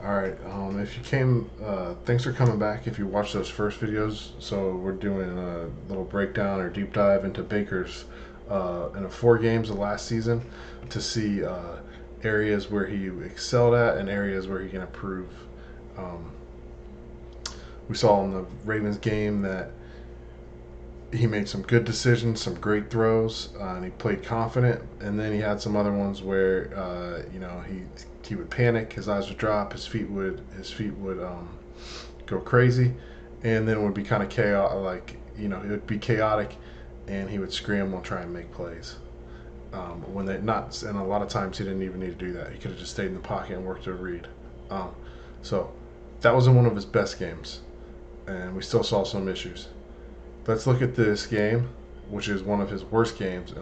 All right. If you came, thanks for coming back. If you watched those first videos, so we're doing a little breakdown or deep dive into Baker's in the 4 games of last season to see areas where he excelled at and areas where he can improve. Um, we saw in the Ravens game that he made some good decisions, some great throws, and he played confident. And then he had some other ones where he would panic, his eyes would drop, his feet would go crazy, and then it would be kind of chaotic. Like it would be chaotic, and he would scramble and try and make plays. When they not, and a lot of times he didn't even need to do that. He could have just stayed in the pocket and worked a read. So that wasn't one of his best games, and we still saw some issues. Let's look at this game, which is one of his worst games.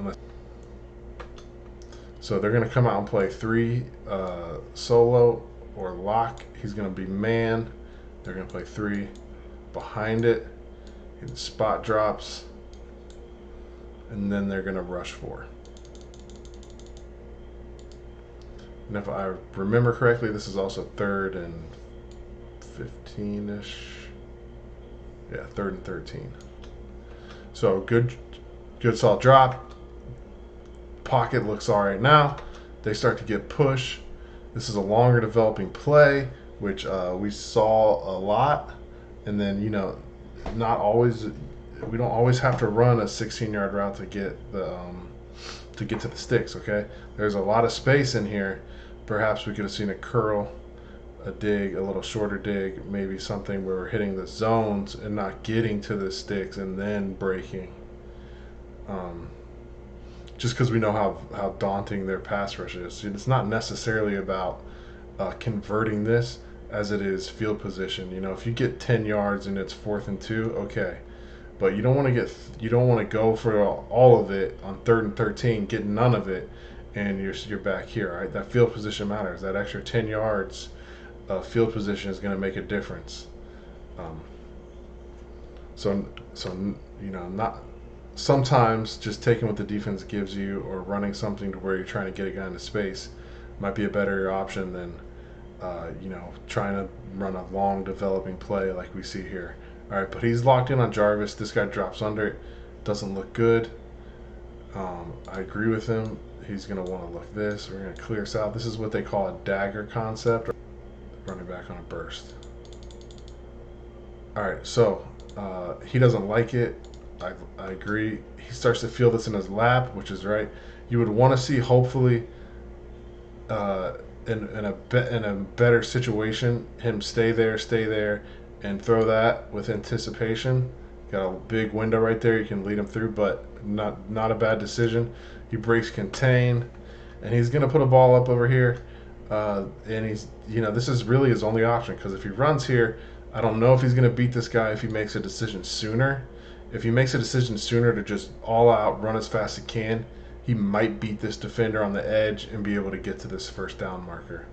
So they're going to come out and play 3 solo or lock. He's going to be man. They're going to play 3 behind it. Spot drops. And then they're going to rush 4. And if I remember correctly, this is also 3rd and 15-ish. Yeah, 3rd and 13. So good solid drop. Pocket looks all right now. They start to get push. This is a longer developing play, which we saw a lot. And then not always. We don't always have to run a 16-yard route to get to the sticks. Okay, there's a lot of space in here. Perhaps we could have seen a curl, a dig, a little shorter dig, maybe something where we're hitting the zones and not getting to the sticks and then breaking. Just because we know how daunting their pass rush is. It's not necessarily about converting this as it is field position. If you get 10 yards and it's 4th and 2, okay. But you don't want to go for all of it on 3rd and 13, get none of it, and you're back here. Right? That field position matters. That extra 10 yards field position is going to make a difference. Um, not sometimes just taking what the defense gives you or running something to where you're trying to get a guy into space might be a better option than trying to run a long developing play like we see here. All right, but he's locked in on Jarvis. This guy drops under it. Doesn't look good. I agree with him. He's going to want to look this. We're going to clear us out. This is what they call a dagger concept. Running back on a burst. All right, so he doesn't like it. I agree. He starts to feel this in his lap, which is right. You would want to see, hopefully, in a better situation, him stay there, and throw that with anticipation. Got a big window right there. You can lead him through, but not a bad decision. He breaks contain, and he's gonna put a ball up over here. And this is really his only option, because if he runs here, I don't know if he's going to beat this guy if he makes a decision sooner. If he makes a decision sooner to just all out run as fast as he can, he might beat this defender on the edge and be able to get to this first down marker.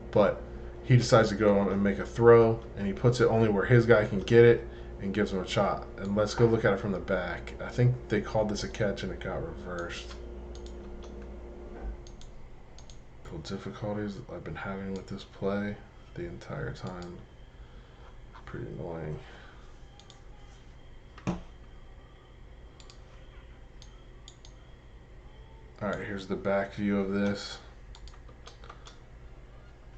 But he decides to go and make a throw, and he puts it only where his guy can get it and gives him a shot. And let's go look at it from the back. I think they called this a catch and it got reversed. Difficulties I've been having with this play the entire time. It's pretty annoying. Alright, here's the back view of this.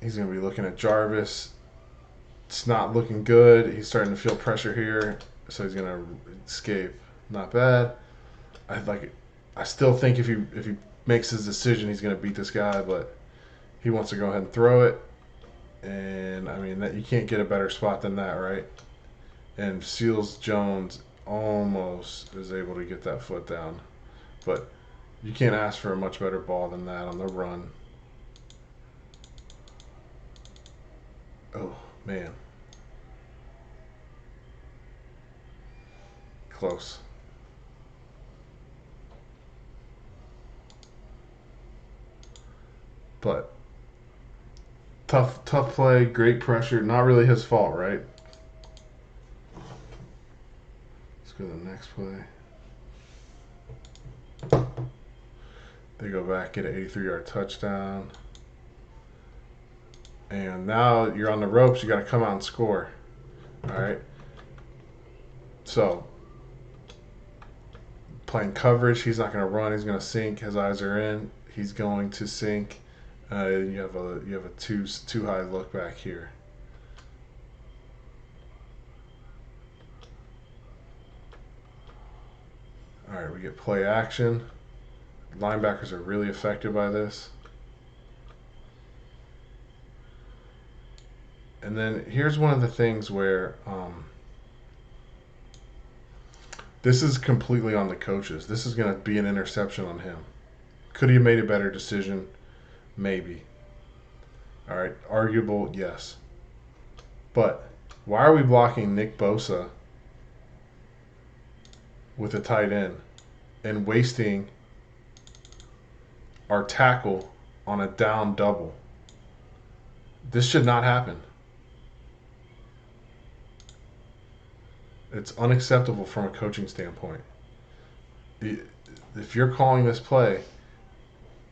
He's going to be looking at Jarvis. It's not looking good. He's starting to feel pressure here, so he's going to escape. Not bad. I still think if he makes his decision, he's going to beat this guy, but he wants to go ahead and throw it, and I mean that you can't get a better spot than that, right? And Seals Jones almost is able to get that foot down, but you can't ask for a much better ball than that on the run. Oh man, close. But tough play, great pressure. Not really his fault, right? Let's go to the next play. They go back, get an 83-yard touchdown. And now you're on the ropes. You got to come out and score. All right. So playing coverage, he's not going to run. He's going to sink. His eyes are in. He's going to sink. You have a too high look back here. All right, we get play action. Linebackers are really affected by this. And then here's one of the things where this is completely on the coaches. This is going to be an interception on him. Could he have made a better decision? Maybe. All right, arguable, yes. But why are we blocking Nick Bosa with a tight end and wasting our tackle on a down double? This should not happen. It's unacceptable from a coaching standpoint. If you're calling this play,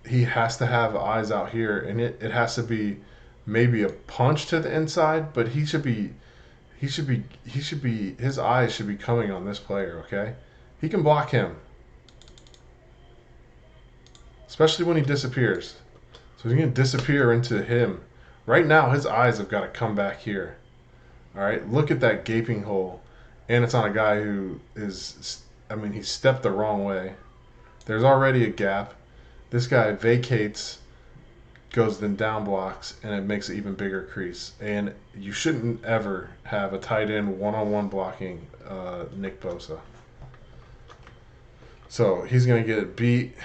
he has to have eyes out here, and it has to be maybe a punch to the inside, but his eyes should be coming on this player, okay? He can block him, especially when he disappears. So he's going to disappear into him. Right now, his eyes have got to come back here. All right, look at that gaping hole. And it's on a guy who he stepped the wrong way. There's already a gap. This guy vacates, goes then down blocks, and it makes an even bigger crease. And you shouldn't ever have a tight end one-on-one blocking Nick Bosa. So he's going to get beat.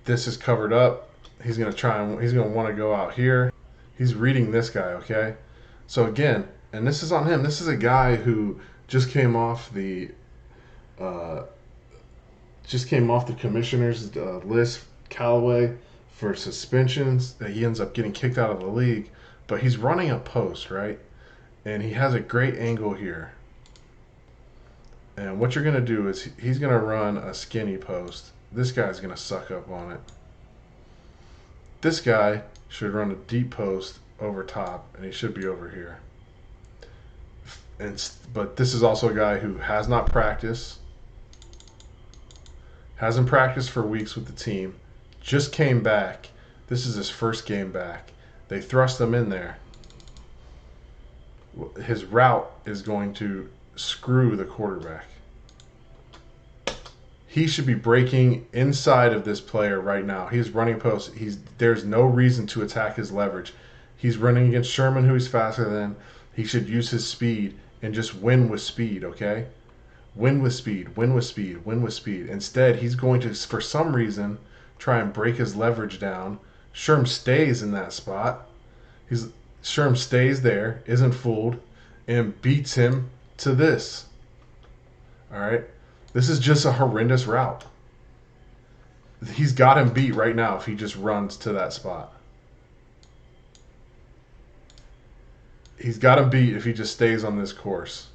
This is covered up. He's going to want to go out here. He's reading this guy, okay? So again, and this is on him. This is a guy who just came off the commissioner's list, Callaway, for suspensions. That he ends up getting kicked out of the league. But he's running a post, right? And he has a great angle here. And what you're going to do is he's going to run a skinny post. This guy's going to suck up on it. This guy should run a deep post over top, and he should be over here. But this is also a guy who has not practiced, hasn't practiced for weeks with the team, just came back. This is his first game back. They thrust him in there. His route is going to screw the quarterback. He should be breaking inside of this player right now. He's running post. There's no reason to attack his leverage. He's running against Sherman, who he's faster than. He should use his speed and just win with speed, okay? Win with speed, win with speed, win with speed. Instead, he's going to, for some reason, try and break his leverage down. Sherm stays in that spot. Sherm stays there, isn't fooled, and beats him to this. All right? This is just a horrendous route. He's got him beat right now if he just runs to that spot. He's got him beat if he just stays on this course.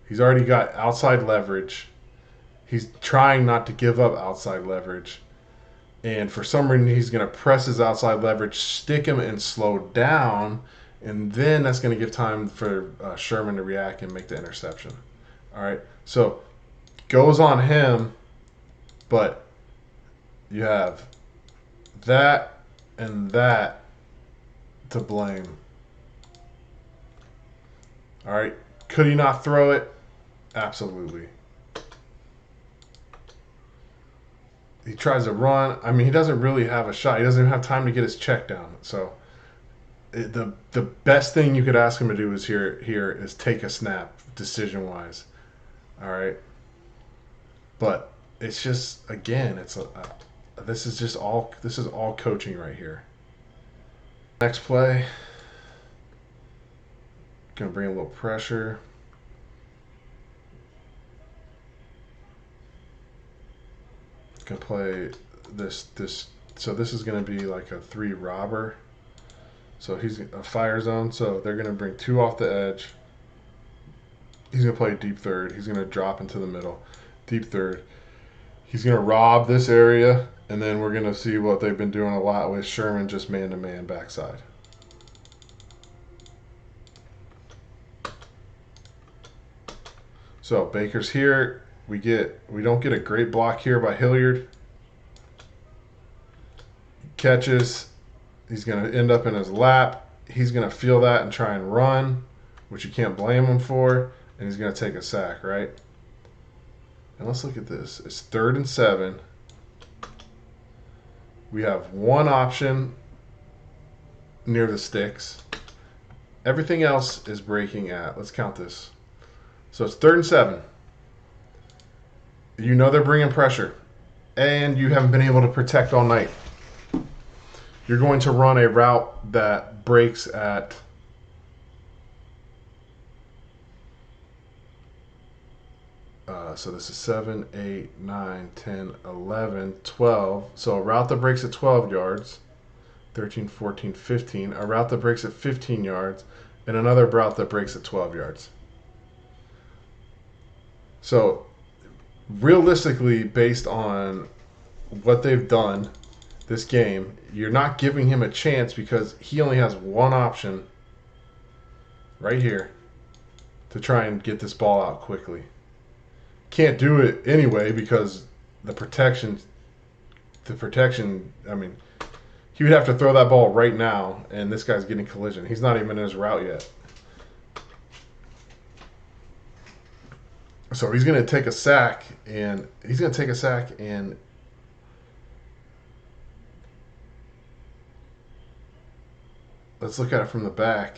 He's already got outside leverage. He's trying not to give up outside leverage. And for some reason, he's going to press his outside leverage, stick him, and slow down. And then that's going to give time for Sherman to react and make the interception. All right. So goes on him, but you have that and that to blame. All right. Could he not throw it? Absolutely. He tries to run. I mean, he doesn't really have a shot. He doesn't even have time to get his check down. So the best thing you could ask him to do is here is take a snap, decision-wise. All right. But it's just, again, this is all coaching right here. Next play. Gonna bring a little pressure. Gonna play this. So this is gonna be like a 3 robber. So he's a fire zone. So they're gonna bring 2 off the edge. He's gonna play deep third. He's gonna drop into the middle, deep third. He's gonna rob this area And then we're going to see what they've been doing a lot with Sherman, just man-to-man backside. So Baker's here. We don't get a great block here by Hilliard. Catches. He's going to end up in his lap. He's going to feel that and try and run, which you can't blame him for. And he's going to take a sack, right? And let's look at this. It's 3rd and 7. We have one option near the sticks. Everything else is breaking at. Let's count this. So it's 3rd and 7. You know they're bringing pressure, and you haven't been able to protect all night. You're going to run a route that breaks at so this is 7, 8, 9, 10, 11, 12. So a route that breaks at 12 yards, 13, 14, 15. A route that breaks at 15 yards, and another route that breaks at 12 yards. So realistically, based on what they've done this game, you're not giving him a chance because he only has one option right here to try and get this ball out quickly. Can't do it anyway because the protection, I mean, he would have to throw that ball right now, and this guy's getting collision. He's not even in his route yet. So he's going to take a sack, and let's look at it from the back.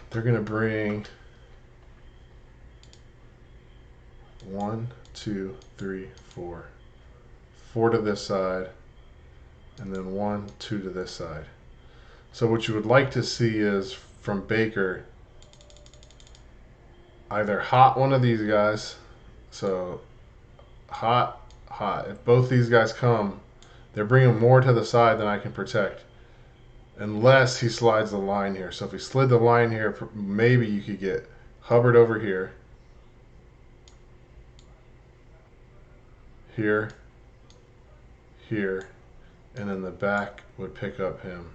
They're going to bring 1, 2, 3, 4. 4 to this side, and then 1, 2 to this side. So what you would like to see is from Baker, either hot one of these guys. So hot, hot. If both these guys come, they're bringing more to the side than I can protect. Unless he slides the line here. So if he slid the line here, maybe you could get Hubbard over here. Here. Here. And then the back would pick up him.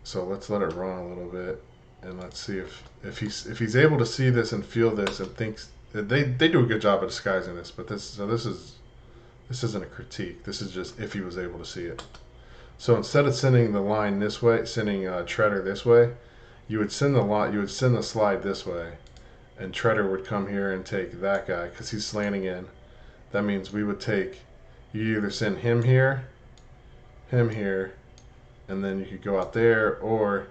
So let's let it run a little bit, and let's see if he's able to see this and feel this and thinks that they do a good job of disguising this. But this isn't a critique. This is just if he was able to see it. So instead of sending the line this way, sending Treader this way, you would send the slide this way, and Treader would come here and take that guy because he's slanting in. That means we would take. You either send him here, and then you could go out there, or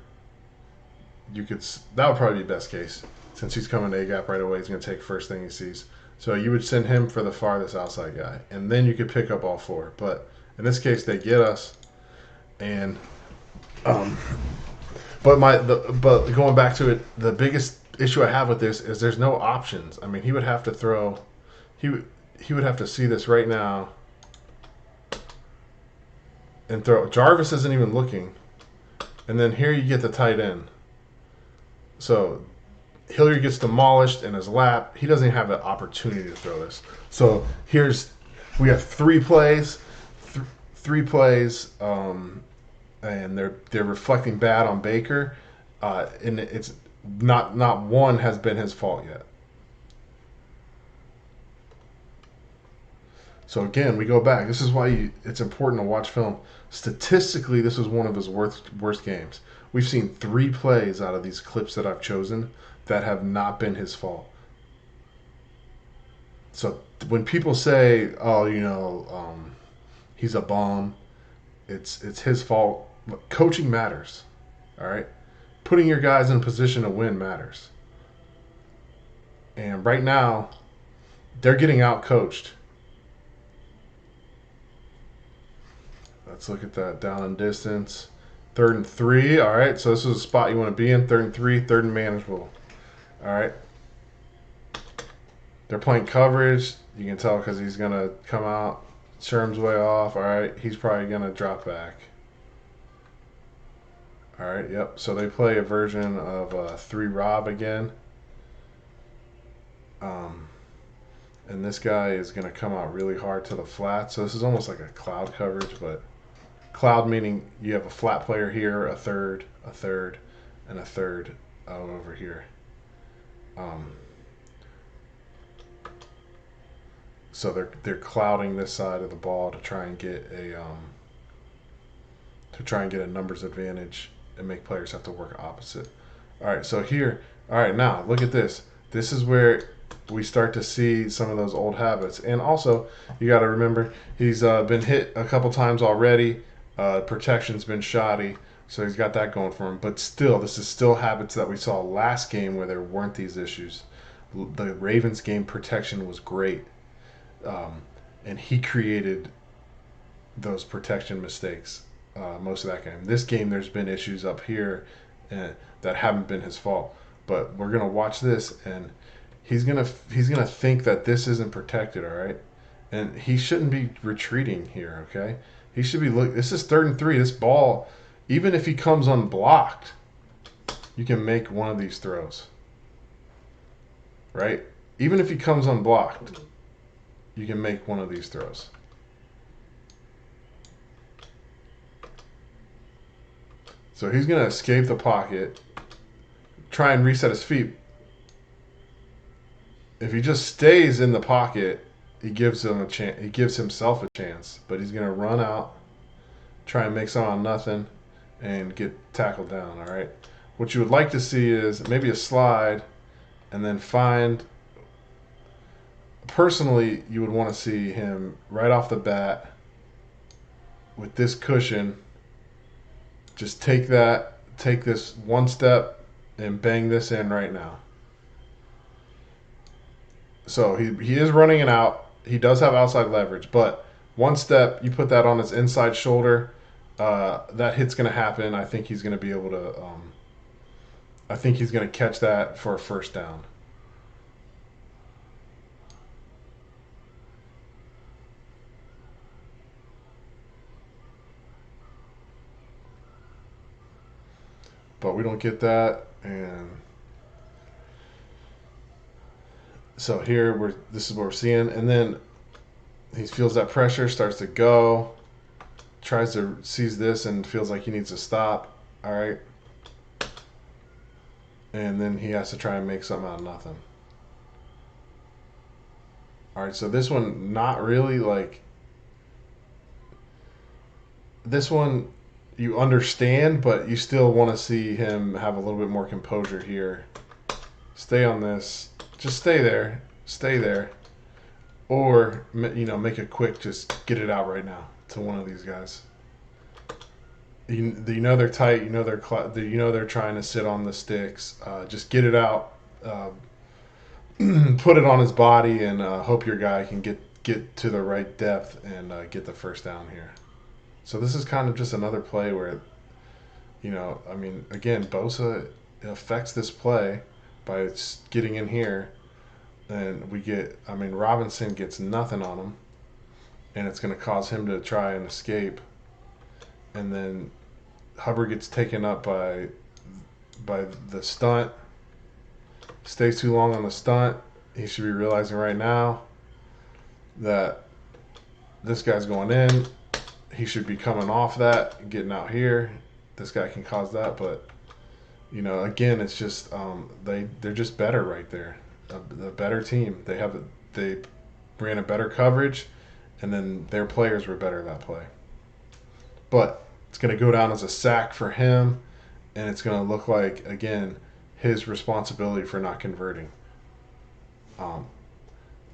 you could. That would probably be best case, since he's coming to A gap right away. He's going to take first thing he sees. So you would send him for the farthest outside guy, and then you could pick up all 4. But in this case, they get us, and but going back to it, the biggest issue I have with this is there's no options. I mean, he would have to throw. He would have to see this right now and throw. Jarvis isn't even looking, and then here you get the tight end. So Hilliard gets demolished in his lap. He doesn't even have the opportunity to throw this. So we have 3 plays, and they're reflecting bad on Baker, and it's not one has been his fault yet. So again, we go back. This is why it's important to watch film. Statistically, this is one of his worst games. We've seen 3 plays out of these clips that I've chosen that have not been his fault. So when people say, "Oh, he's a bum," it's his fault. Coaching matters. All right, putting your guys in a position to win matters. And right now, they're getting out coached. Let's look at that down and distance. 3rd and 3. All right, so this is a spot you want to be in. 3rd and 3, 3rd and manageable. All right. They're playing coverage. You can tell because he's going to come out. Sherm's way off. All right, he's probably going to drop back. All right, yep. So they play a version of 3 Rob again. and this guy is going to come out really hard to the flat. So this is almost like a cloud coverage, but cloud meaning you have a flat player here, a third, and a third out over here. Um, so they're clouding this side of the ball to try and get a numbers advantage and make players have to work opposite. All right, so here, all right, now look at this. This is where we start to see some of those old habits. And also, you got to remember, he's been hit a couple times already. Protection's been shoddy, so he's got that going for him. But still, this is still habits that we saw last game where there weren't these issues. The Ravens game protection was great, and he created those protection mistakes most of that game. This game, there's been issues up here that haven't been his fault. But we're gonna watch this, and he's gonna think that this isn't protected, all right? And he shouldn't be retreating here, okay? He should be look. This is 3rd and 3. This ball, even if he comes unblocked, you can make one of these throws, right? Even if he comes unblocked, you can make one of these throws. So he's gonna escape the pocket, try and reset his feet. If he just stays in the pocket, he gives him a chance. He gives himself a chance, but he's gonna run out, try and make some on nothing, and get tackled down. All right. What you would like to see is maybe a slide, and then find. Personally, you would want to see him right off the bat with this cushion. Just take this one step, and bang this in right now. So he is running it out. He does have outside leverage, but one step, you put that on his inside shoulder, that hit's going to happen. I think he's going to be able to. I think he's going to catch that for a first down. But we don't get that, and so here this is what we're seeing, and then he feels that pressure, starts to go, sees this and feels like he needs to stop. All right, and then he has to try and make something out of nothing. All right, so this one, not really like this one. You understand, but you still want to see him have a little bit more composure here. Stay on this. Just stay there. Stay there. Or, make a quick, just get it out right now to one of these guys. You know they're tight. You know they're trying to sit on the sticks. Just get it out. Put it on his body, and hope your guy can get to the right depth and get the first down here. So this is kind of just another play where, again, Bosa affects this play by getting in here, and Robinson gets nothing on him, and it's going to cause him to try and escape, and then Hubbard gets taken up by the stunt, stays too long on the stunt. He should be realizing right now that this guy's going in. He should be coming off that, getting out here. This guy can cause that, but again, it's just they're just better right there. The better team. They ran a better coverage, and then their players were better that play. But it's going to go down as a sack for him, and it's going to look like, again, his responsibility for not converting. I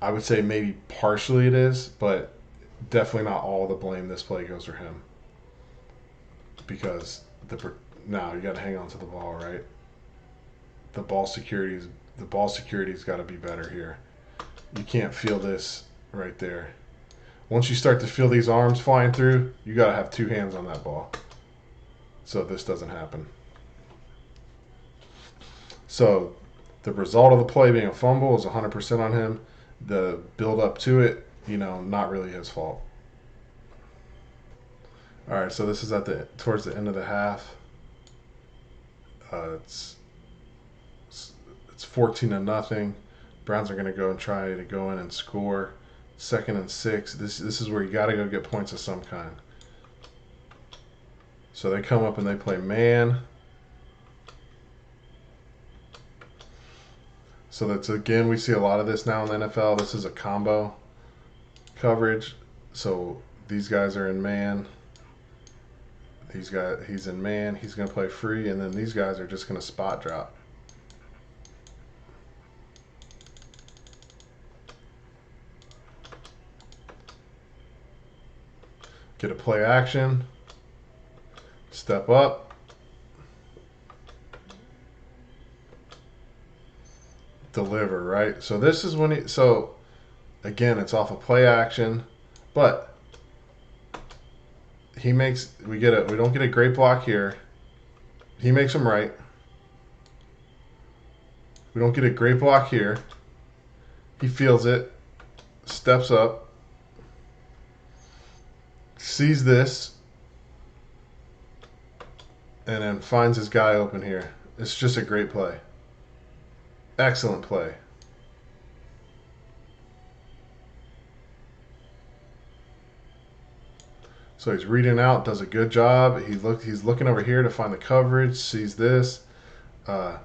would say maybe partially it is, but definitely not all the blame this play goes for him, because now you got to hang on to the ball, right? The ball security's got to be better here. You can't feel this right there. Once you start to feel these arms flying through, you got to have two hands on that ball, so this doesn't happen. So the result of the play being a fumble is 100% on him. The build up to it, not really his fault. All right, so this is towards the end of the half. It's 14-0. Browns are going to go and try to go in and score. 2nd and 6. This is where you got to go get points of some kind. So they come up and they play man. So that's, again, we see a lot of this now in the NFL. This is a combo coverage. So these guys are in man. He's in man. He's going to play free, and then these guys are just going to spot drop. Get a play action. Step up. Deliver, right? So this is when so again, it's off a play action, but we don't get a great block here. He makes him right. We don't get a great block here. He feels it, steps up, sees this, and then finds his guy open here. It's just a great play. Excellent play. So he's reading out, does a good job. He's looking over here to find the coverage, sees this, or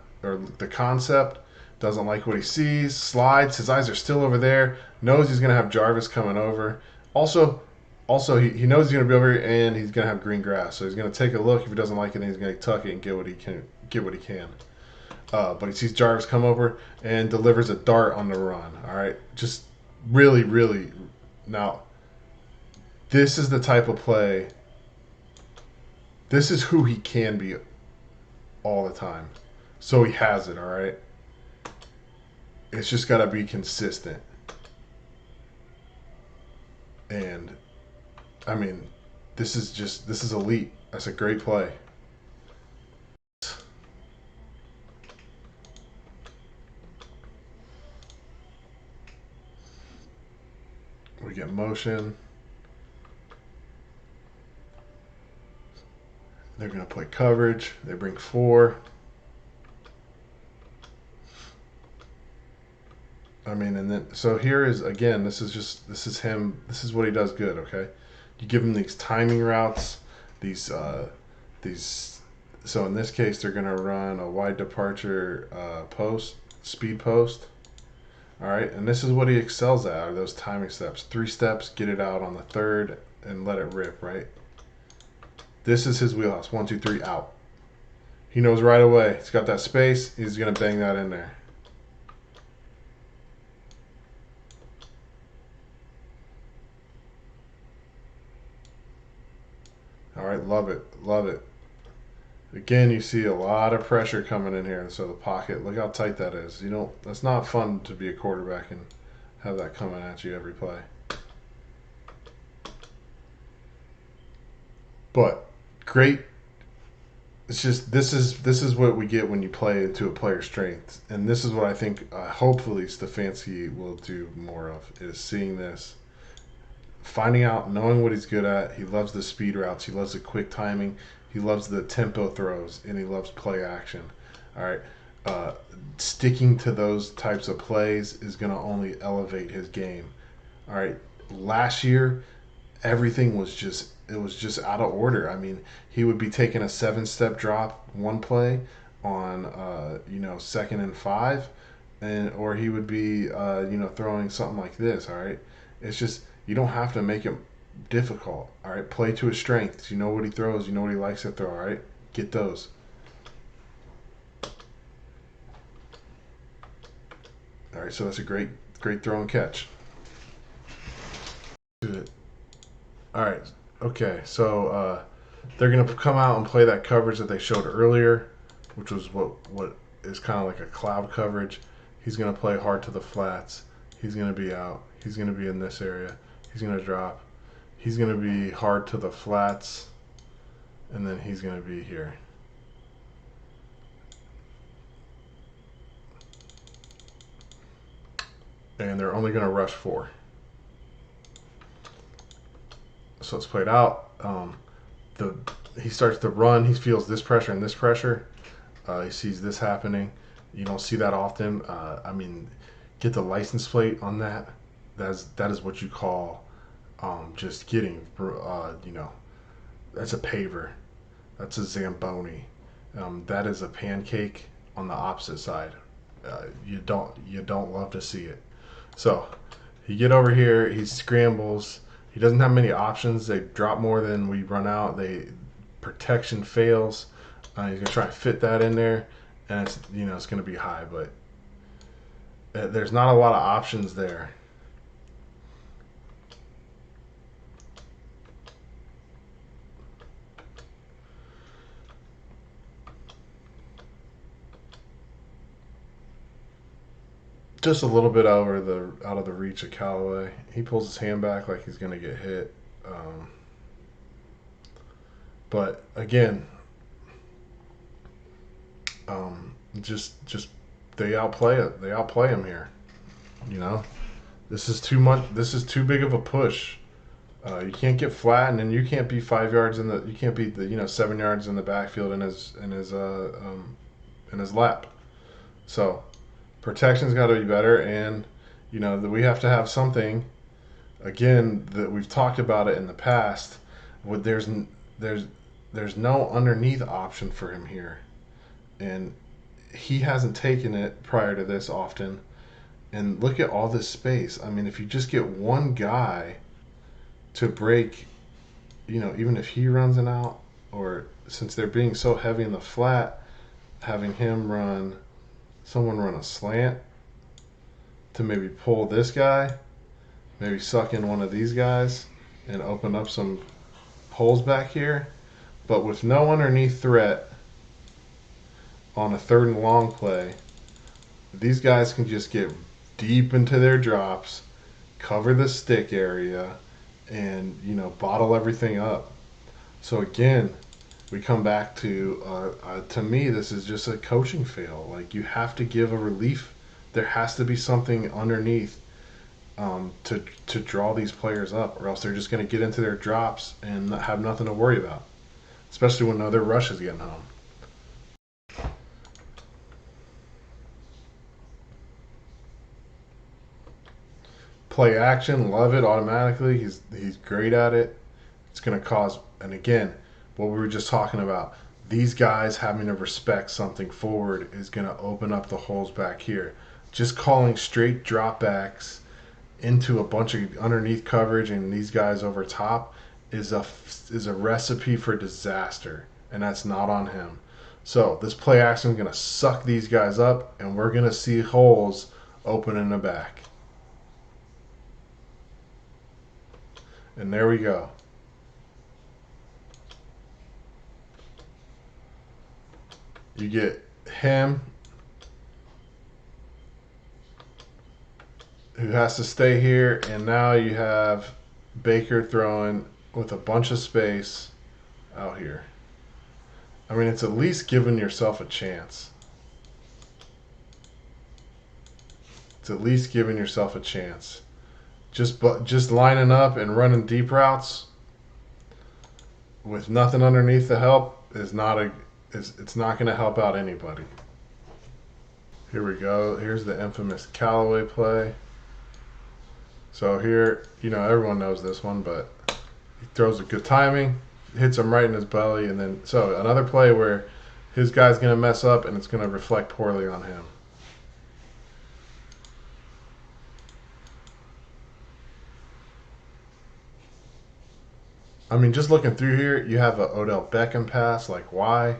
the concept, doesn't like what he sees, slides. His eyes are still over there. Knows he's gonna have Jarvis coming over. Also, he knows he's gonna be over here and he's gonna have green grass. So he's gonna take a look. If he doesn't like it, then he's gonna tuck it and get what he can. But he sees Jarvis come over and delivers a dart on the run. All right, just really, really. Now, this is the type of play. This is who he can be all the time. So he has it. All right. It's just got to be consistent. And I mean, this is elite. That's a great play. We get motion. They're going to play coverage. They bring 4. I mean, and then so here is again. This is him. This is what he does good. Okay, you give him these timing routes. These. So in this case, they're going to run a wide departure speed post. All right, and this is what he excels at, are those timing steps. 3 steps, get it out on the 3rd, and let it rip, right? This is his wheelhouse. 1, 2, 3, out. He knows right away. He's got that space. He's going to bang that in there. All right, love it, love it. Again, you see a lot of pressure coming in here. So the pocket, look how tight that is. You know, that's not fun to be a quarterback and have that coming at you every play. But great. It's just this is what we get when you play into a player's strength, and this is what I think hopefully Stefanski will do more of, is seeing this, finding out, knowing what he's good at. He loves the speed routes. He loves the quick timing. He loves the tempo throws, and he loves play action. All right. Sticking to those types of plays is going to only elevate his game. All right. Last year, everything was just out of order. I mean, he would be taking a 7-step drop one play on 2nd and 5, or he would be throwing something like this. All right. It's just, you don't have to make it difficult. All right, play to his strengths. You know what he throws. You know what he likes to throw. All right, get those. All right, so that's a great throw and catch. All right, okay, so they're gonna come out and play that coverage that they showed earlier, which was what is kind of like a cloud coverage. He's gonna play hard to the flats. He's gonna be out. He's gonna be in this area. He's gonna drop. He's going to be hard to the flats, and then he's going to be here. And they're only going to rush 4. So it's played out. He starts to run. He feels this pressure and this pressure. He sees this happening. You don't see that often. I mean, get the license plate on that, that is what you call just getting, that's a paver. That's a Zamboni. That is a pancake on the opposite side. You don't love to see it. So you get over here. He scrambles. He doesn't have many options. They drop more than we run out. Protection fails. He's gonna try and fit that in there, and it's gonna be high, but there's not a lot of options there. Just a little bit out of the reach of Callaway. He pulls his hand back like he's gonna get hit. But again, just they outplay it. They outplay him here. You know, this is too much. This is too big of a push. You can't get flattened, and you can't be 5 yards in the. You can't be 7 yards in the backfield in his lap. So protection's got to be better, and that we have to have something. Again, that we've talked about it in the past. There's no underneath option for him here, and he hasn't taken it prior to this often. And look at all this space. I mean, if you just get one guy to break, even if he runs an out, or since they're being so heavy in the flat, having someone run a slant to maybe pull this guy, maybe suck in one of these guys and open up some holes back here. But with no underneath threat on a 3rd and long play, these guys can just get deep into their drops, cover the stick area, and bottle everything up. So again, we come back to me, this is just a coaching fail. Like, you have to give a relief. There has to be something underneath to draw these players up, or else they're just going to get into their drops and have nothing to worry about, especially when their rush is getting home. Play action, love it automatically. He's great at it. It's going to cause, and again, what we were just talking about, these guys having to respect something forward is going to open up the holes back here. Just calling straight dropbacks into a bunch of underneath coverage and these guys over top is a recipe for disaster, and that's not on him. So this play action is going to suck these guys up, and we're going to see holes open in the back. And there we go. You get him, who has to stay here, and now you have Baker throwing with a bunch of space out here. I mean, it's at least giving yourself a chance. It's at least giving yourself a chance. Just lining up and running deep routes with nothing underneath the help is it's not going to help out anybody. Here we go. Here's the infamous Callaway play. So here, everyone knows this one, but he throws a good timing, hits him right in his belly, and then so another play where his guy's going to mess up and it's going to reflect poorly on him. I mean, just looking through here, you have a Odell Beckham pass. Like, why?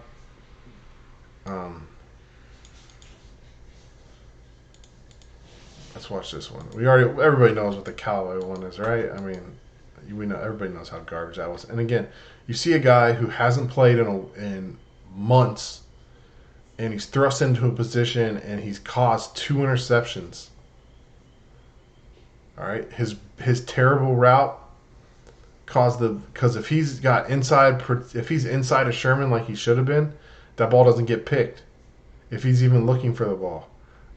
Let's watch this one. Everybody knows what the Callaway one is, right? I mean, everybody knows how garbage that was. And again, you see a guy who hasn't played in months, and he's thrust into a position, and he's caused 2 interceptions. All right, his terrible route because if he's inside of Sherman like he should have been, that ball doesn't get picked. If he's even looking for the ball,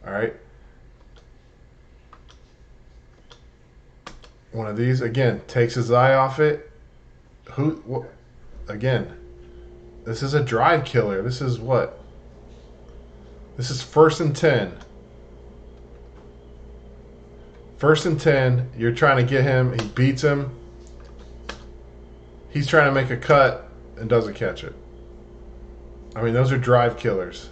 all right. One of these again takes his eye off it. Again, this is a drive killer. This is 1st and 10. First and 10, you're trying to get him. He beats him. He's trying to make a cut and doesn't catch it. I mean, those are drive killers.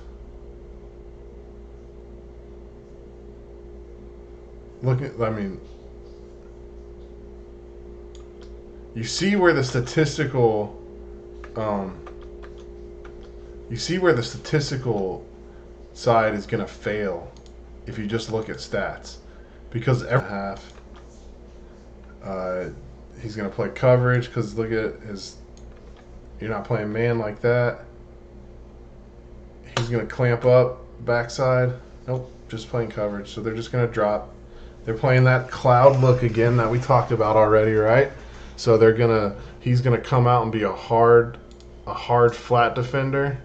Look at, I mean, you see where the statistical, you see where the statistical side is going to fail if you just look at stats, because every half, he's going to play coverage because look at his. You're not playing man like that. He's going to clamp up backside. Nope, just playing coverage. So they're just going to drop. They're playing that cloud look again that we talked about already, right? So he's gonna come out and be a hard flat defender.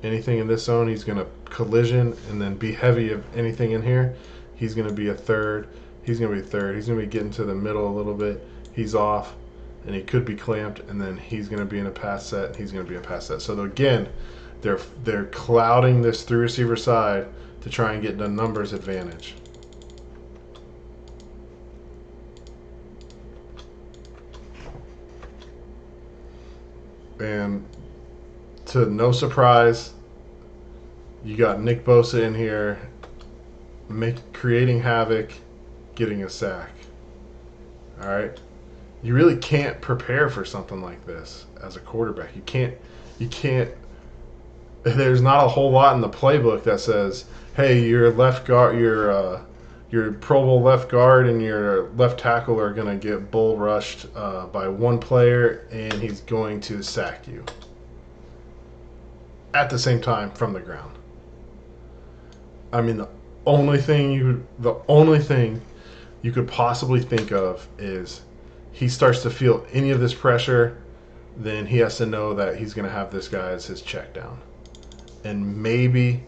Anything in this zone, he's gonna collision and then be heavy of anything in here. He's gonna be a third. He's gonna be third. He's gonna be getting to the middle a little bit. He's off, and he could be clamped, and then he's gonna be in a pass set. And he's gonna be in a pass set. So again, they're clouding this through receiver side to try and get the numbers advantage. And to no surprise, you got Nick Bosa in here creating havoc, getting a sack. All right, you really can't prepare for something like this as a quarterback. You can't. There's not a whole lot in the playbook that says, "Hey, your left guard, your Pro Bowl left guard and your left tackle are going to get bull rushed by one player, and he's going to sack you at the same time from the ground." I mean, the only thing you could possibly think of is he starts to feel any of this pressure, then he has to know that he's going to have this guy as his check down. And maybe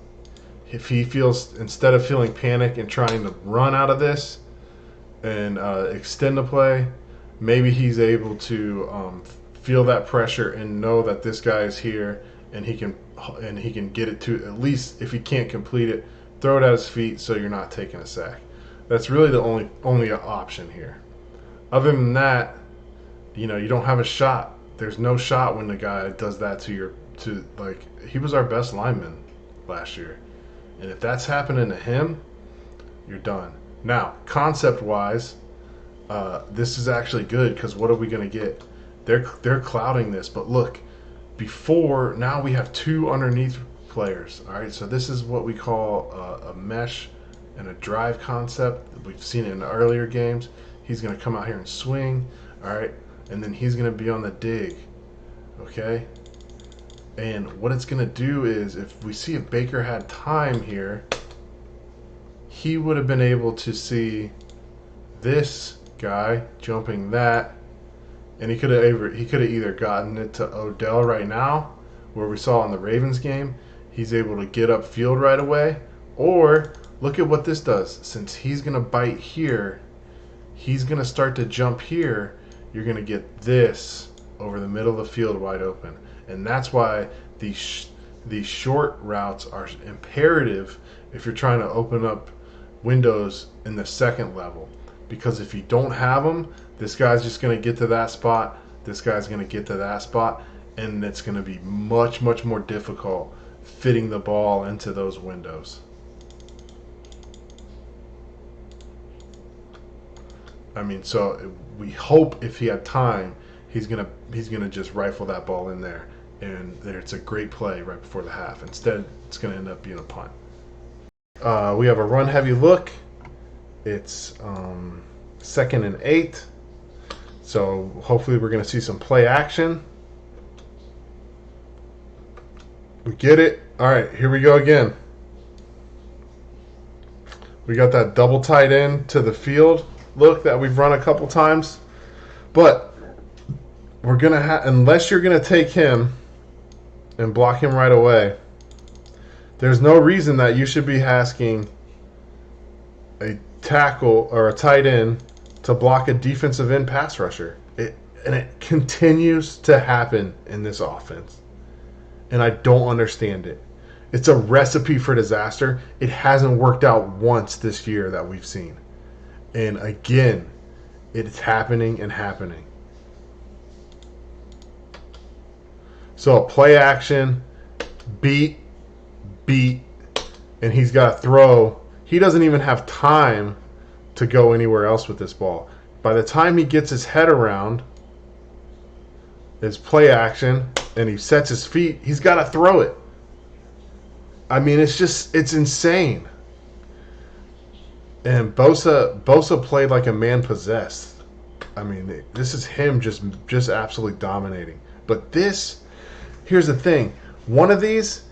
if he feels, instead of feeling panic and trying to run out of this and extend the play, maybe he's able to feel that pressure and know that this guy is here and he can get it to, at least if he can't complete it, throw it at his feet so you're not taking a sack. That's really the only option here. Other than that, you don't have a shot. There's no shot when the guy does that he was our best lineman last year. And if that's happening to him, you're done. Now, concept-wise, this is actually good because what are we going to get? They're clouding this, but look, now we have two underneath players. All right, so this is what we call a mesh and a drive concept. We've seen it in the earlier games. He's going to come out here and swing, all right, and then he's going to be on the dig, okay? And what it's going to do is, if Baker had time here, he would have been able to see this guy jumping that, and he could have either gotten it to Odell right now, where we saw in the Ravens game, he's able to get upfield right away, or look at what this does. Since he's going to bite here, he's going to start to jump here. You're going to get this over the middle of the field wide open. And that's why these short routes are imperative if you're trying to open up windows in the second level. Because if you don't have them, this guy's just going to get to that spot, this guy's going to get to that spot, and it's going to be much, much more difficult fitting the ball into those windows. I mean, so we hope if he had time, he's gonna just rifle that ball in there, and it's a great play right before the half. Instead, it's gonna end up being a punt. We have a run-heavy look. It's 2nd and 8, so hopefully we're gonna see some play action. We get it. All right, here we go again. We got that double tight end to the field look that we've run a couple times, but we're gonna unless you're gonna take him and block him right away, there's no reason that you should be asking a tackle or a tight end to block a defensive end pass rusher. And it continues to happen in this offense, and I don't understand it. It's a recipe for disaster. It hasn't worked out once this year that we've seen. And again, it's happening and happening. So play action, beat, and he's got to throw. He doesn't even have time to go anywhere else with this ball. By the time he gets his head around his play action and he sets his feet, he's got to throw it. I mean, it's insane. And Bosa played like a man possessed. I mean, this is him just absolutely dominating. But here's the thing. One of these,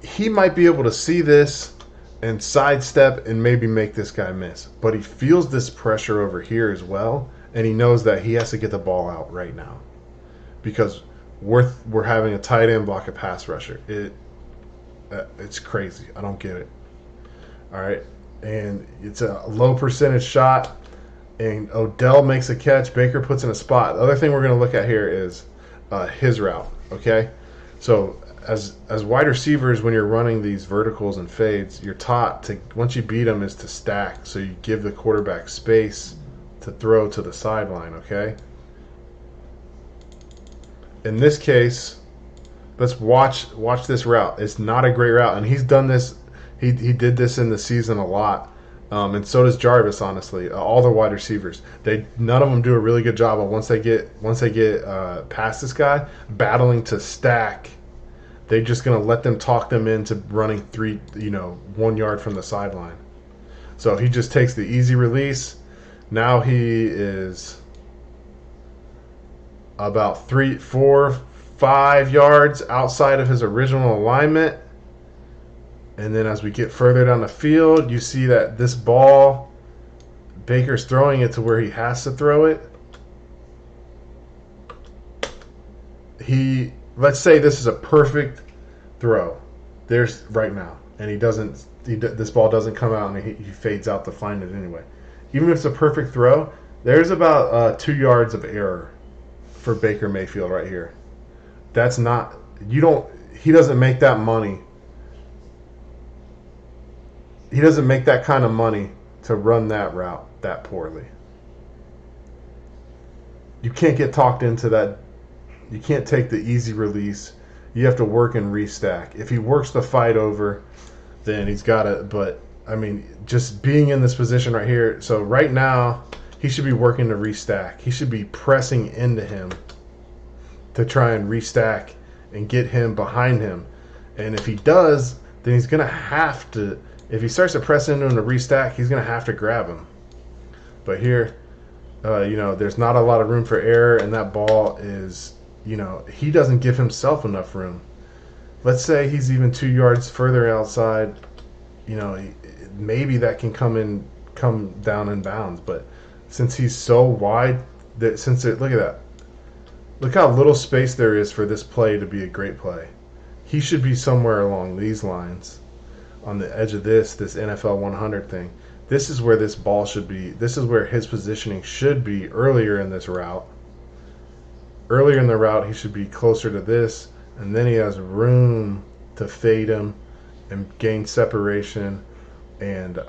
he might be able to see this and sidestep and maybe make this guy miss. But he feels this pressure over here as well, and he knows that he has to get the ball out right now because we're having a tight end block a pass rusher. It's crazy. I don't get it. All right, and it's a low percentage shot, and Odell makes a catch. Baker puts in a spot. The other thing we're going to look at here is his route. Okay, so as wide receivers, when you're running these verticals and fades, you're taught to, once you beat them, is to stack. So you give the quarterback space to throw to the sideline. Okay. In this case, let's watch this route. It's not a great route, and he's done this. He did this in the season a lot, and so does Jarvis. Honestly, all the wide receivers, none of them do a really good job of once they get past this guy, battling to stack. They're just gonna let them talk them into running 1 yard from the sideline. So he just takes the easy release. Now he is about 3, 4, 5 yards outside of his original alignment. And then as we get further down the field, you see that this ball, Baker's throwing it to where he has to throw it. Let's say this is a perfect throw. There's right now. And this ball doesn't come out, and he fades out to find it anyway. Even if it's a perfect throw, there's about 2 yards of error for Baker Mayfield right here. That's not, he doesn't make that money. He doesn't make that kind of money to run that route that poorly. You can't get talked into that. You can't take the easy release. You have to work and restack. If he works the fight over, then he's got it. But, I mean, just being in this position right here. So right now, he should be working to restack. He should be pressing into him to try and restack and get him behind him. And if he does, then he's going to have to, if he starts to press into him to restack, he's going to have to grab him. But here, there's not a lot of room for error, and that ball is, he doesn't give himself enough room. Let's say he's even 2 yards further outside, maybe that can come down in bounds. But since he's so wide, look at that. Look how little space there is for this play to be a great play. He should be somewhere along these lines, on the edge of this NFL 100 thing. This is where this ball should be. This is where his positioning should be earlier in this route. Earlier in the route, he should be closer to this, and then he has room to fade him and gain separation and,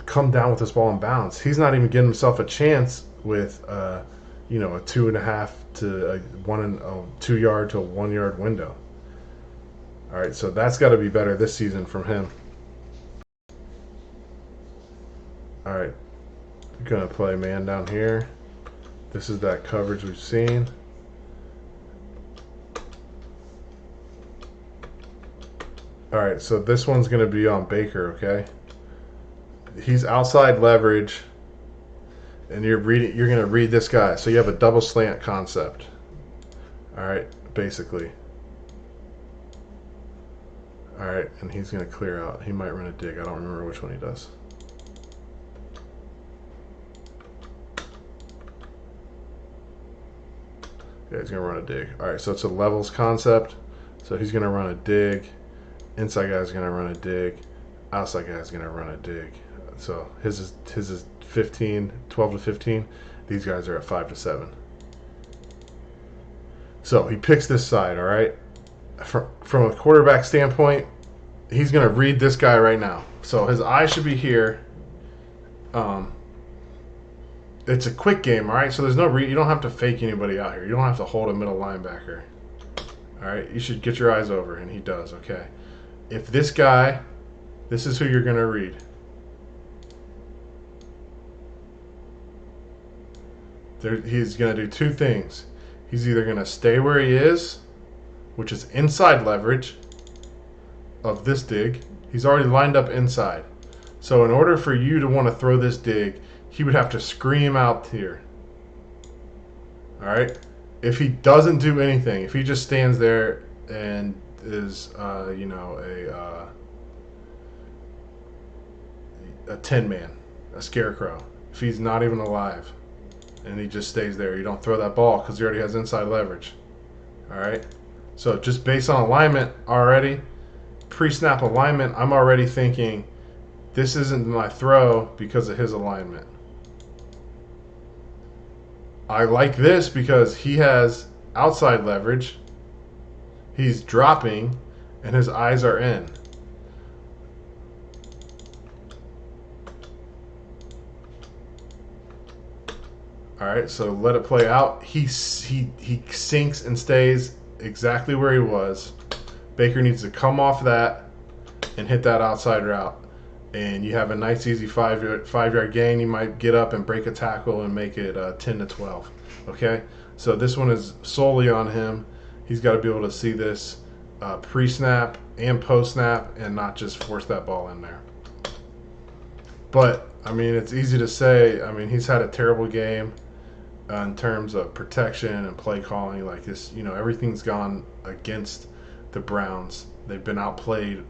come down with this ball in bounds. He's not even giving himself a chance with, a 2.5 to a 2 yard to a 1 yard window. All right, so that's got to be better this season from him. All right, gonna play man down here. This is that coverage we've seen. All right, so this one's gonna be on Baker, okay? He's outside leverage, and you're gonna read this guy. So you have a double slant concept. All right, basically. All right, and he's gonna clear out. He might run a dig. I don't remember which one he does. Yeah, he's gonna run a dig. All right, so it's a levels concept. So he's gonna run a dig. Inside guy's gonna run a dig. Outside guy's gonna run a dig. So his is 15, 12 to 15. These guys are at 5 to 7. So he picks this side. All right. From a quarterback standpoint, he's gonna read this guy right now. So his eye should be here. it's a quick game, all right? So there's you don't have to fake anybody out here. You don't have to hold a middle linebacker. All right, you should get your eyes over, and he does. Okay, if this guy, this is who you're gonna read. He's gonna do two things. He's either gonna stay where he is, which is inside leverage of this dig. He's already lined up inside. So in order for you to want to throw this dig, he would have to scream out here. All right. If he doesn't do anything, if he just stands there and is, a 10-man, a scarecrow, if he's not even alive, and he just stays there, you don't throw that ball because he already has inside leverage. All right. So just based on alignment already, pre-snap alignment, I'm already thinking this isn't my throw because of his alignment. I like this because he has outside leverage. He's dropping, and his eyes are in. All right, so let it play out. He sinks and stays exactly where he was. Baker needs to come off that and hit that outside route, and you have a nice easy 5-yard gain. You might get up and break a tackle and make it 10-12. Okay, so this one is solely on him. He's got to be able to see this pre-snap and post-snap and not just force that ball in there. But I mean, it's easy to say. I mean, he's had a terrible game in terms of protection and play calling. Like this, everything's gone against the Browns. They've been outplayed,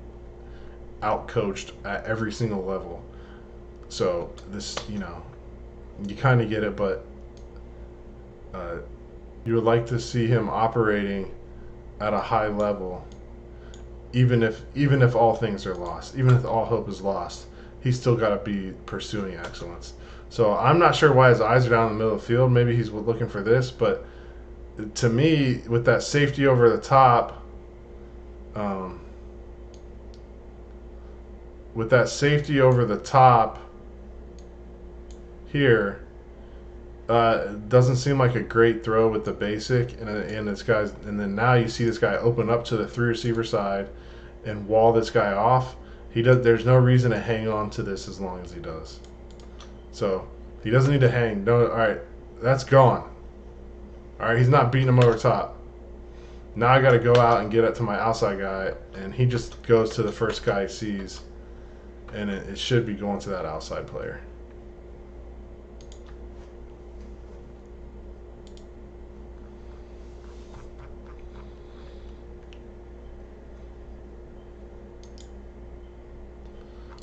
outcoached at every single level. So this, you kind of get it, but you would like to see him operating at a high level, even if all things are lost, even if all hope is lost. He's still got to be pursuing excellence. So I'm not sure why his eyes are down in the middle of the field. Maybe he's looking for this, but to me, with that safety over the top, here, doesn't seem like a great throw with the basic, and this guy's, and then now you see this guy open up to the 3 receiver side and wall this guy off. There's no reason to hang on to this as long as he does. So he doesn't need to hang. No, all right, that's gone. All right, he's not beating him over top. Now I got to go out and get it to my outside guy, and he just goes to the first guy he sees, and it should be going to that outside player.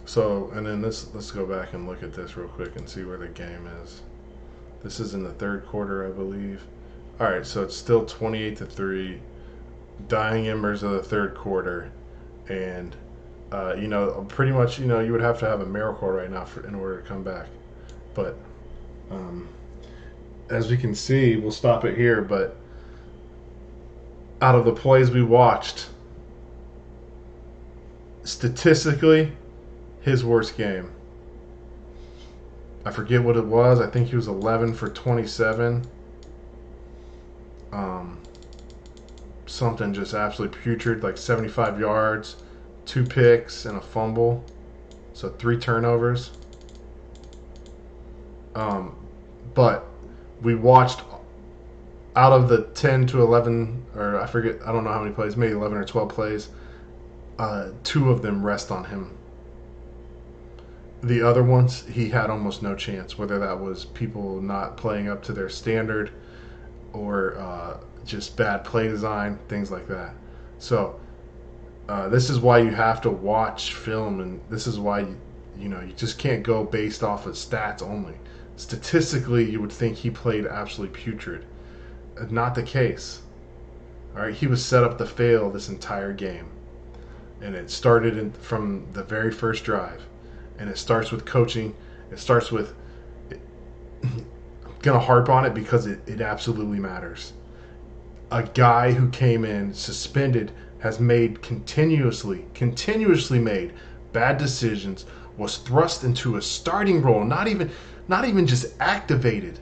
So, and then let's go back and look at this real quick and see where the game is. This is in the third quarter, I believe. All right, so it's still 28-3, dying embers of the third quarter, and pretty much, you would have to have a miracle right now in order to come back. But as we can see, we'll stop it here. But out of the plays we watched, statistically, his worst game. I forget what it was. I think he was 11 for 27. Something just absolutely putrid, like 75 yards, 2 picks, and a fumble. So 3 turnovers. But we watched out of the 10 to 11, or I forget, I don't know how many plays, maybe 11 or 12 plays, 2 of them rest on him. The other ones, he had almost no chance, whether that was people not playing up to their standard or just bad play design, things like that. So this is why you have to watch film, and this is why you just can't go based off of stats only. Statistically, you would think he played absolutely putrid. Not the case. All right, he was set up to fail this entire game, and it started from the very first drive. And it starts with coaching. It starts with, I'm going to harp on it because it absolutely matters. A guy who came in suspended has made continuously made bad decisions, was thrust into a starting role, not not even just activated,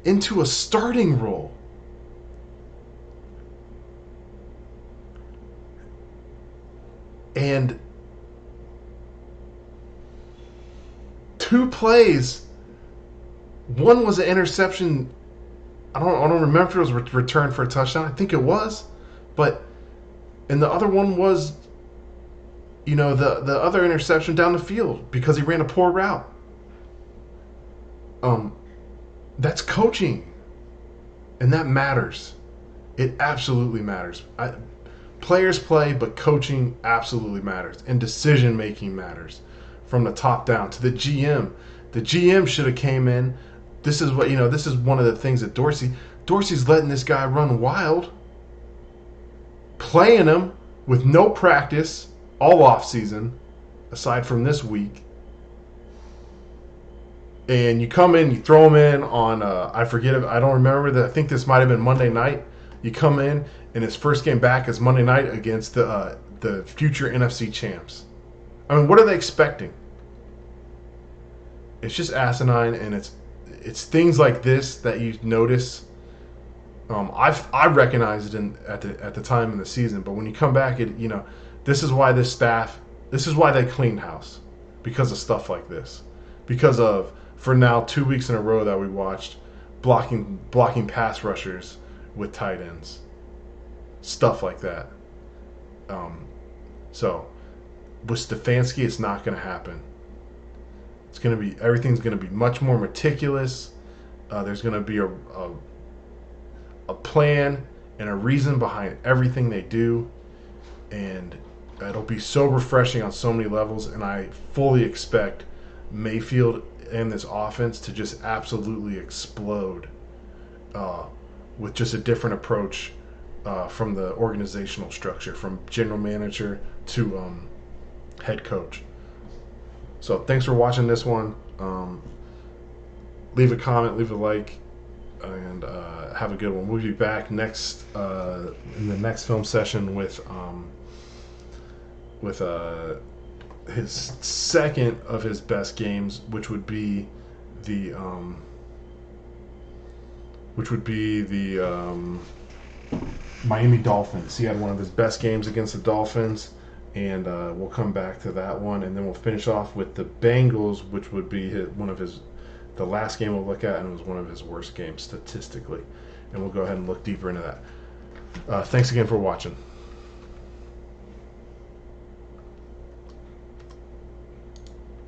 into a starting role. And 2 plays, one was an interception. I don't remember if it was returned for a touchdown. I think it was, but and the other one was, the other interception down the field because he ran a poor route. That's coaching, and that matters. It absolutely matters. Players play, but coaching absolutely matters, and decision making matters, from the top down to the GM. The GM should have came in. This is one of the things that Dorsey's letting this guy run wild, playing him with no practice all off season, aside from this week. And you come in, you throw him in on I don't remember that. I think this might have been Monday night. You come in, and his first game back is Monday night against the future NFC champs. I mean, what are they expecting? It's just asinine, and it's things like this that you notice. I recognized it at the time in the season, but when you come back, this is why this is why they cleaned house, because of stuff like this, because of, for now, 2 weeks in a row that we watched blocking pass rushers with tight ends, stuff like that. So with Stefanski, it's not going to happen. Everything's going to be much more meticulous. There's going to be a plan and a reason behind everything they do, and it'll be so refreshing on so many levels. And I fully expect Mayfield and this offense to just absolutely explode with just a different approach from the organizational structure, from general manager to head coach. So thanks for watching this one. Leave a comment, leave a like, and have a good one. We'll be back next in the next film session with his second of his best games, which would be the Miami Dolphins. He had one of his best games against the Dolphins, and we'll come back to that one, and then we'll finish off with the Bengals, which would be the last game we'll look at, and it was one of his worst games statistically, and we'll go ahead and look deeper into that. Thanks again for watching.